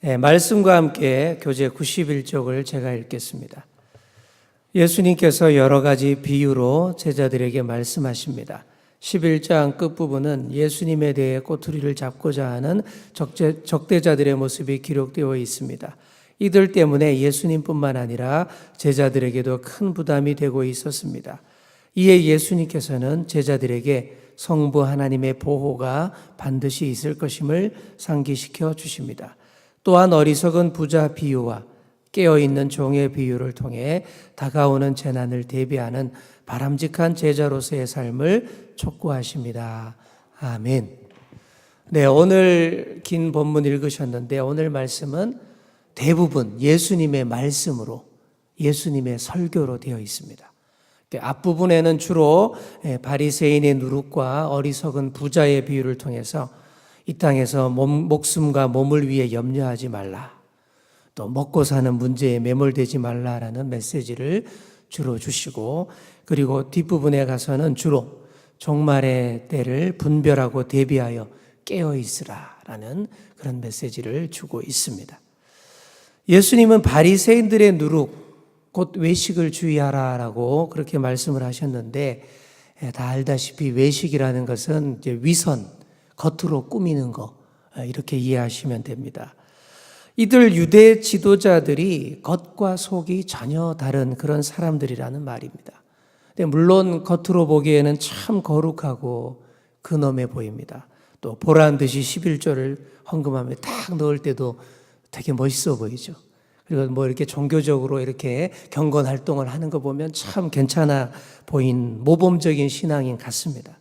말씀과 함께 교재 91쪽을 제가 읽겠습니다. 예수님께서 여러 가지 비유로 제자들에게 말씀하십니다. 11장 끝부분은 예수님에 대해 꼬투리를 잡고자 하는 적대자들의 모습이 기록되어 있습니다. 이들 때문에 예수님뿐만 아니라 제자들에게도 큰 부담이 되고 있었습니다. 이에 예수님께서는 제자들에게 성부 하나님의 보호가 반드시 있을 것임을 상기시켜 주십니다. 또한 어리석은 부자 비유와 깨어있는 종의 비유를 통해 다가오는 재난을 대비하는 바람직한 제자로서의 삶을 촉구하십니다. 아멘. 네, 오늘 긴 본문 읽으셨는데 오늘 말씀은 대부분 예수님의 말씀으로, 예수님의 설교로 되어 있습니다. 앞부분에는 주로 바리새인의 누룩과 어리석은 부자의 비유를 통해서 이 땅에서 목숨과 몸을 위해 염려하지 말라, 또 먹고 사는 문제에 매몰되지 말라라는 메시지를 주로 주시고, 그리고 뒷부분에 가서는 주로 종말의 때를 분별하고 대비하여 깨어 있으라라는 그런 메시지를 주고 있습니다. 예수님은 바리새인들의 누룩, 곧 외식을 주의하라라고 그렇게 말씀을 하셨는데, 다 알다시피 외식이라는 것은 이제 위선, 겉으로 꾸미는 거, 이렇게 이해하시면 됩니다. 이들 유대 지도자들이 겉과 속이 전혀 다른 그런 사람들이라는 말입니다. 근데 물론 겉으로 보기에는 참 거룩하고 근엄해 보입니다. 또 보란 듯이 11조를 헌금하며 딱 넣을 때도 되게 멋있어 보이죠. 그리고 이렇게 종교적으로 이렇게 경건 활동을 하는 거 보면 참 괜찮아 보인 모범적인 신앙인 같습니다.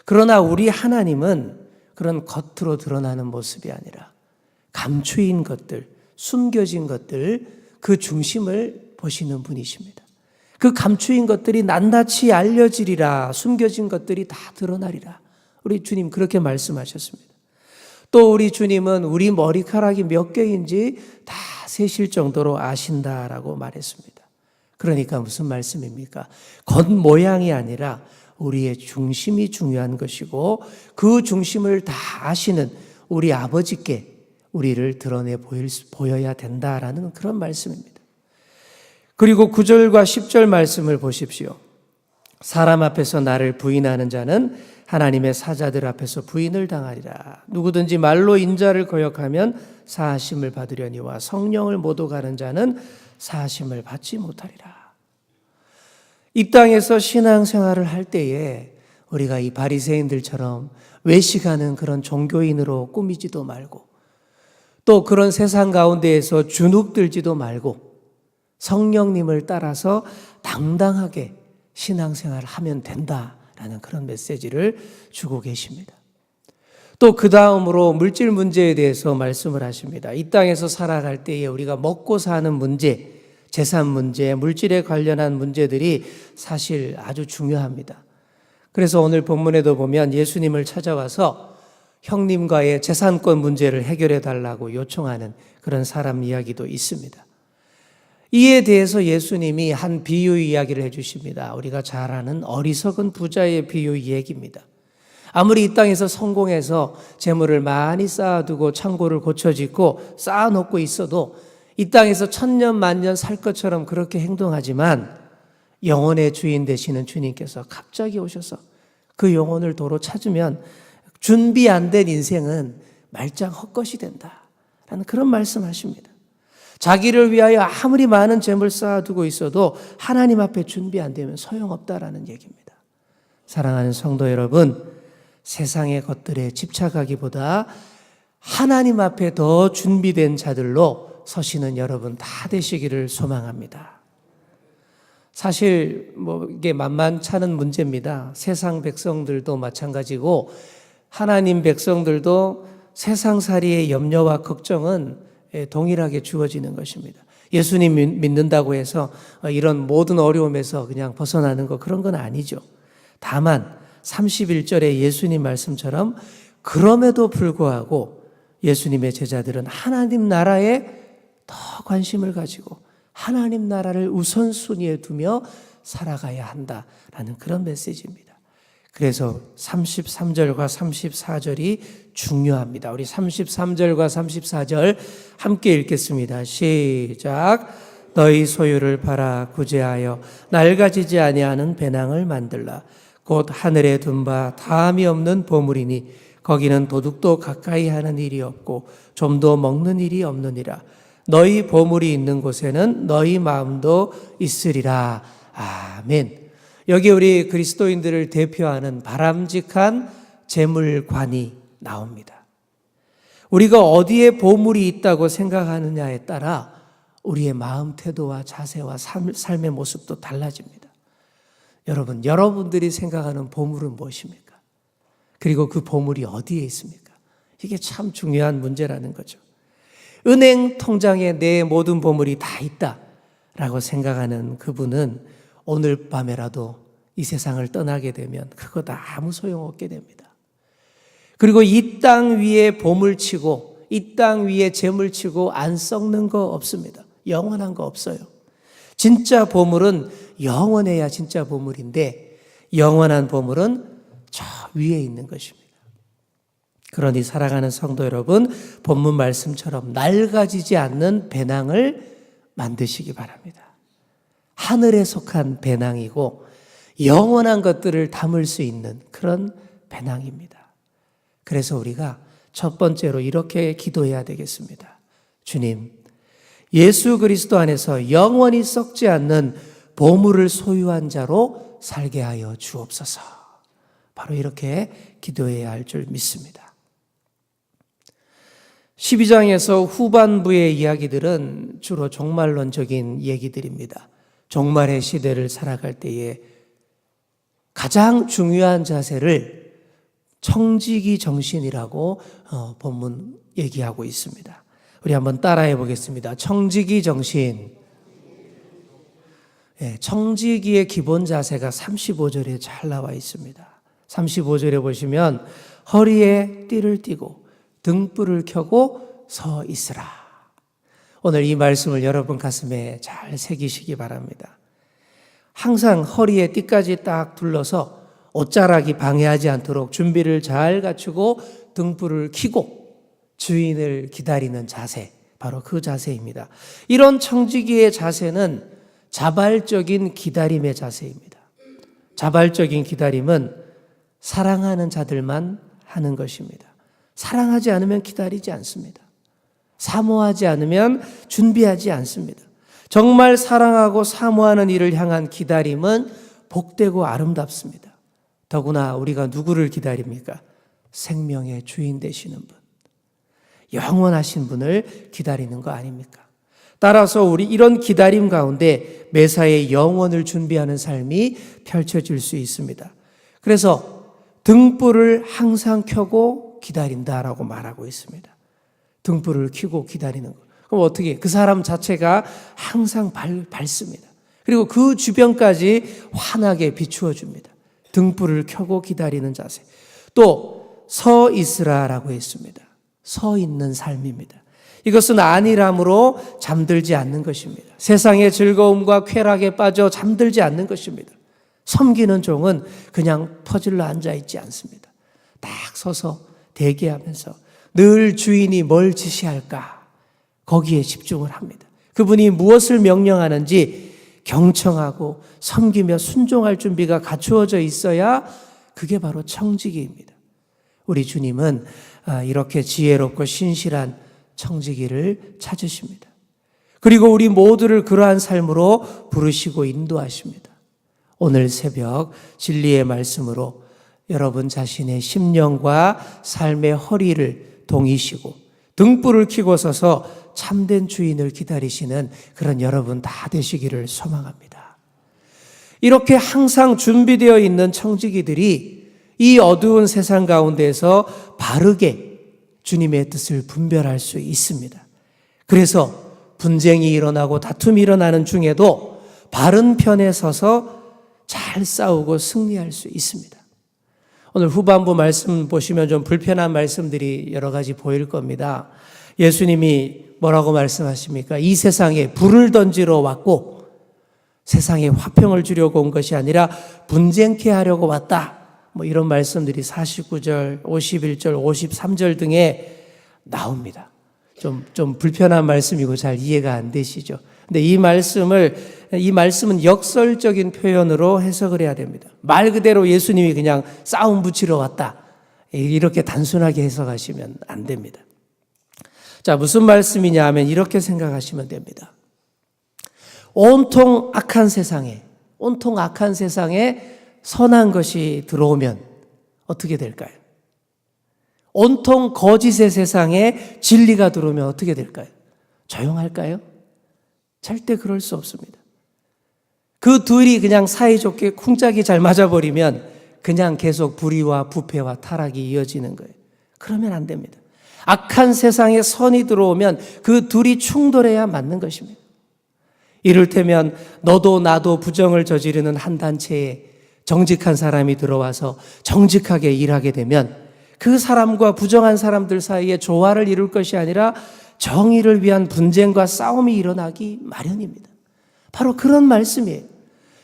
그러나 우리 하나님은 그런 겉으로 드러나는 모습이 아니라 감추인 것들, 숨겨진 것들, 그 중심을 보시는 분이십니다. 그 감추인 것들이 낱낱이 알려지리라, 숨겨진 것들이 다 드러나리라. 우리 주님 그렇게 말씀하셨습니다. 또 우리 주님은 우리 머리카락이 몇 개인지 다 세실 정도로 아신다라고 말했습니다. 그러니까 무슨 말씀입니까? 겉모양이 아니라 우리의 중심이 중요한 것이고, 그 중심을 다 아시는 우리 아버지께 우리를 드러내 보여야 된다라는 그런 말씀입니다. 그리고 9절과 10절 말씀을 보십시오. 사람 앞에서 나를 부인하는 자는 하나님의 사자들 앞에서 부인을 당하리라. 누구든지 말로 인자를 거역하면 사하심을 받으려니와 성령을 모독하는 자는 사하심을 받지 못하리라. 이 땅에서 신앙생활을 할 때에 우리가 이 바리새인들처럼 외식하는 그런 종교인으로 꾸미지도 말고, 또 그런 세상 가운데에서 주눅들지도 말고 성령님을 따라서 당당하게 신앙생활을 하면 된다라는 그런 메시지를 주고 계십니다. 또 그 다음으로 물질 문제에 대해서 말씀을 하십니다. 이 땅에서 살아갈 때에 우리가 먹고 사는 문제, 재산 문제, 물질에 관련한 문제들이 사실 아주 중요합니다. 그래서 오늘 본문에도 보면 예수님을 찾아와서 형님과의 재산권 문제를 해결해 달라고 요청하는 그런 사람 이야기도 있습니다. 이에 대해서 예수님이 한 비유 이야기를 해주십니다. 우리가 잘 아는 어리석은 부자의 비유 얘기입니다. 아무리 이 땅에서 성공해서 재물을 많이 쌓아두고 창고를 고쳐짓고 쌓아놓고 있어도 이 땅에서 천년 만년 살 것처럼 그렇게 행동하지만, 영혼의 주인 되시는 주님께서 갑자기 오셔서 그 영혼을 도로 찾으면 준비 안 된 인생은 말짱 헛것이 된다라는 그런 말씀하십니다. 자기를 위하여 아무리 많은 재물 쌓아두고 있어도 하나님 앞에 준비 안 되면 소용없다라는 얘기입니다. 사랑하는 성도 여러분, 세상의 것들에 집착하기보다 하나님 앞에 더 준비된 자들로 서시는 여러분 다 되시기를 소망합니다. 사실 이게 만만찮은 문제입니다. 세상 백성들도 마찬가지고 하나님 백성들도 세상살이의 염려와 걱정은 동일하게 주어지는 것입니다. 예수님 믿는다고 해서 이런 모든 어려움에서 그냥 벗어나는 거, 그런 건 아니죠. 다만 31절의 예수님 말씀처럼 그럼에도 불구하고 예수님의 제자들은 하나님 나라에 더 관심을 가지고 하나님 나라를 우선순위에 두며 살아가야 한다라는 그런 메시지입니다. 그래서 33절과 34절이 중요합니다. 우리 33절과 34절 함께 읽겠습니다. 시작. 너희 소유를 팔아 구제하여 낡아지지 아니하는 배낭을 만들라. 곧 하늘에 둔 바 다함이 없는 보물이니 거기는 도둑도 가까이 하는 일이 없고 좀도 먹는 일이 없느니라. 너희 보물이 있는 곳에는 너희 마음도 있으리라. 아멘. 여기 우리 그리스도인들을 대표하는 바람직한 재물관이 나옵니다. 우리가 어디에 보물이 있다고 생각하느냐에 따라 우리의 마음 태도와 자세와 삶의 모습도 달라집니다. 여러분, 여러분들이 생각하는 보물은 무엇입니까? 그리고 그 보물이 어디에 있습니까? 이게 참 중요한 문제라는 거죠. 은행 통장에 내 모든 보물이 다 있다라고 생각하는 그분은 오늘 밤에라도 이 세상을 떠나게 되면 그거 다 아무 소용없게 됩니다. 그리고 이 땅 위에 보물치고 이 땅 위에 재물치고 안 썩는 거 없습니다. 영원한 거 없어요. 진짜 보물은 영원해야 진짜 보물인데 영원한 보물은 저 위에 있는 것입니다. 그러니 사랑하는 성도 여러분, 본문 말씀처럼 낡아지지 않는 배낭을 만드시기 바랍니다. 하늘에 속한 배낭이고 영원한 것들을 담을 수 있는 그런 배낭입니다. 그래서 우리가 첫 번째로 이렇게 기도해야 되겠습니다. 주님, 예수 그리스도 안에서 영원히 썩지 않는 보물을 소유한 자로 살게 하여 주옵소서. 바로 이렇게 기도해야 할 줄 믿습니다. 12장에서 후반부의 이야기들은 주로 종말론적인 얘기들입니다. 종말의 시대를 살아갈 때에 가장 중요한 자세를 청지기 정신이라고 본문 얘기하고 있습니다. 우리 한번 따라해 보겠습니다. 청지기 정신. 청지기의 기본 자세가 35절에 잘 나와 있습니다. 35절에 보시면 허리에 띠를 띠고 등불을 켜고 서 있으라. 오늘 이 말씀을 여러분 가슴에 잘 새기시기 바랍니다. 항상 허리에 띠까지 딱 둘러서 옷자락이 방해하지 않도록 준비를 잘 갖추고 등불을 켜고 주인을 기다리는 자세, 바로 그 자세입니다. 이런 청지기의 자세는 자발적인 기다림의 자세입니다. 자발적인 기다림은 사랑하는 자들만 하는 것입니다. 사랑하지 않으면 기다리지 않습니다. 사모하지 않으면 준비하지 않습니다. 정말 사랑하고 사모하는 이를 향한 기다림은 복되고 아름답습니다. 더구나 우리가 누구를 기다립니까? 생명의 주인 되시는 분, 영원하신 분을 기다리는 거 아닙니까? 따라서 우리 이런 기다림 가운데 매사에 영원을 준비하는 삶이 펼쳐질 수 있습니다. 그래서 등불을 항상 켜고 기다린다라고 말하고 있습니다. 등불을 켜고 기다리는 것. 그럼 어떻게? 그 사람 자체가 항상 밝습니다. 그리고 그 주변까지 환하게 비추어 줍니다. 등불을 켜고 기다리는 자세. 또 서 있으라라고 했습니다. 서 있는 삶입니다. 이것은 안일함으로 잠들지 않는 것입니다. 세상의 즐거움과 쾌락에 빠져 잠들지 않는 것입니다. 섬기는 종은 그냥 퍼질러 앉아 있지 않습니다. 딱 서서 대기하면서 늘 주인이 뭘 지시할까? 거기에 집중을 합니다. 그분이 무엇을 명령하는지 경청하고 섬기며 순종할 준비가 갖추어져 있어야 그게 바로 청지기입니다. 우리 주님은 이렇게 지혜롭고 신실한 청지기를 찾으십니다. 그리고 우리 모두를 그러한 삶으로 부르시고 인도하십니다. 오늘 새벽 진리의 말씀으로 여러분 자신의 심령과 삶의 허리를 동이시고 등불을 켜고 서서 참된 주인을 기다리시는 그런 여러분 다 되시기를 소망합니다. 이렇게 항상 준비되어 있는 청지기들이 이 어두운 세상 가운데서 바르게 주님의 뜻을 분별할 수 있습니다. 그래서 분쟁이 일어나고 다툼이 일어나는 중에도 바른 편에 서서 잘 싸우고 승리할 수 있습니다. 오늘 후반부 말씀 보시면 좀 불편한 말씀들이 여러 가지 보일 겁니다. 예수님이 뭐라고 말씀하십니까? 이 세상에 불을 던지러 왔고 세상에 화평을 주려고 온 것이 아니라 분쟁케 하려고 왔다. 뭐 이런 말씀들이 49절, 51절, 53절 등에 나옵니다. 좀 불편한 말씀이고 잘 이해가 안 되시죠? 근데 이 말씀은 역설적인 표현으로 해석을 해야 됩니다. 말 그대로 예수님이 그냥 싸움 붙이러 왔다, 이렇게 단순하게 해석하시면 안 됩니다. 자, 무슨 말씀이냐 하면 이렇게 생각하시면 됩니다. 온통 악한 세상에 선한 것이 들어오면 어떻게 될까요? 온통 거짓의 세상에 진리가 들어오면 어떻게 될까요? 조용할까요? 절대 그럴 수 없습니다. 그 둘이 그냥 사이좋게 쿵짝이 잘 맞아버리면 그냥 계속 불의와 부패와 타락이 이어지는 거예요. 그러면 안 됩니다. 악한 세상에 선이 들어오면 그 둘이 충돌해야 맞는 것입니다. 이를테면 너도 나도 부정을 저지르는 한 단체에 정직한 사람이 들어와서 정직하게 일하게 되면 그 사람과 부정한 사람들 사이에 조화를 이룰 것이 아니라 정의를 위한 분쟁과 싸움이 일어나기 마련입니다. 바로 그런 말씀이에요.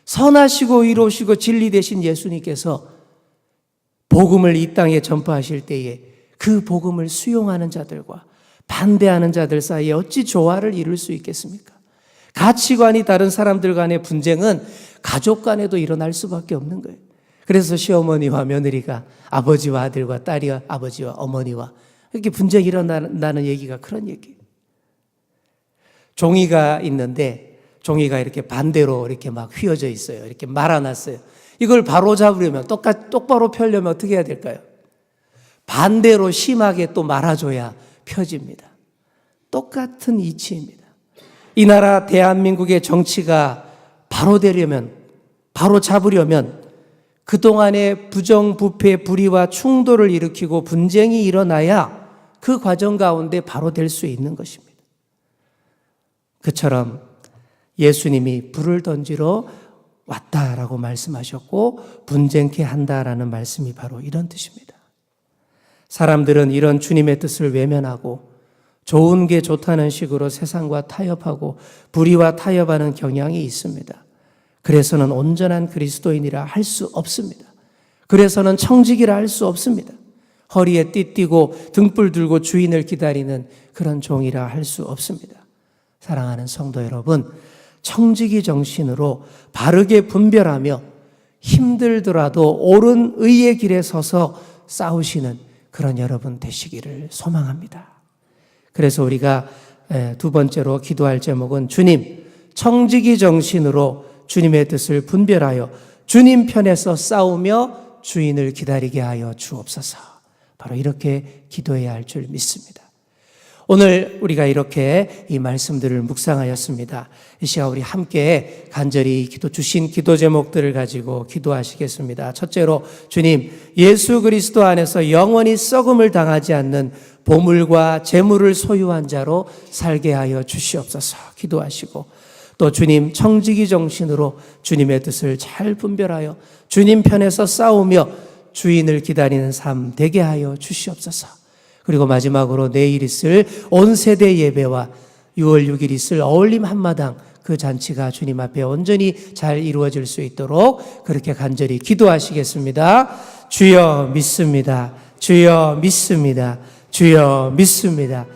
선하시고 의로우시고 진리 되신 예수님께서 복음을 이 땅에 전파하실 때에 그 복음을 수용하는 자들과 반대하는 자들 사이에 어찌 조화를 이룰 수 있겠습니까? 가치관이 다른 사람들 간의 분쟁은 가족 간에도 일어날 수밖에 없는 거예요. 그래서 시어머니와 며느리가, 아버지와 아들과 딸이 아버지와 어머니와 이렇게 분쟁이 일어난다는 얘기가 그런 얘기예요. 종이가 있는데 종이가 이렇게 반대로 이렇게 막 휘어져 있어요. 이렇게 말아놨어요. 이걸 바로 잡으려면, 똑바로 펴려면 어떻게 해야 될까요? 반대로 심하게 또 말아줘야 펴집니다. 똑같은 이치입니다. 이 나라 대한민국의 정치가 바로 되려면, 바로 잡으려면 그동안의 부정, 부패, 불의와 충돌을 일으키고 분쟁이 일어나야 그 과정 가운데 바로 될 수 있는 것입니다. 그처럼 예수님이 불을 던지러 왔다라고 말씀하셨고 분쟁케 한다라는 말씀이 바로 이런 뜻입니다. 사람들은 이런 주님의 뜻을 외면하고 좋은 게 좋다는 식으로 세상과 타협하고 불의와 타협하는 경향이 있습니다. 그래서는 온전한 그리스도인이라 할 수 없습니다. 그래서는 청지기라 할 수 없습니다. 허리에 띠띠고 등불 들고 주인을 기다리는 그런 종이라 할 수 없습니다. 사랑하는 성도 여러분, 청지기 정신으로 바르게 분별하며 힘들더라도 옳은 의의 길에 서서 싸우시는 그런 여러분 되시기를 소망합니다. 그래서 우리가 두 번째로 기도할 제목은 주님, 청지기 정신으로 주님의 뜻을 분별하여 주님 편에서 싸우며 주인을 기다리게 하여 주옵소서. 바로 이렇게 기도해야 할 줄 믿습니다. 오늘 우리가 이렇게 이 말씀들을 묵상하였습니다. 이 시간 우리 함께 간절히 주신 기도 제목들을 가지고 기도하시겠습니다. 첫째로, 주님, 예수 그리스도 안에서 영원히 썩음을 당하지 않는 보물과 재물을 소유한 자로 살게 하여 주시옵소서 기도하시고, 또 주님, 청지기 정신으로 주님의 뜻을 잘 분별하여 주님 편에서 싸우며 주인을 기다리는 삶 되게 하여 주시옵소서. 그리고 마지막으로 내일 있을 온 세대 예배와 6월 6일 있을 어울림 한마당 그 잔치가 주님 앞에 온전히 잘 이루어질 수 있도록 그렇게 간절히 기도하시겠습니다. 주여 믿습니다. 주여 믿습니다. 주여 믿습니다.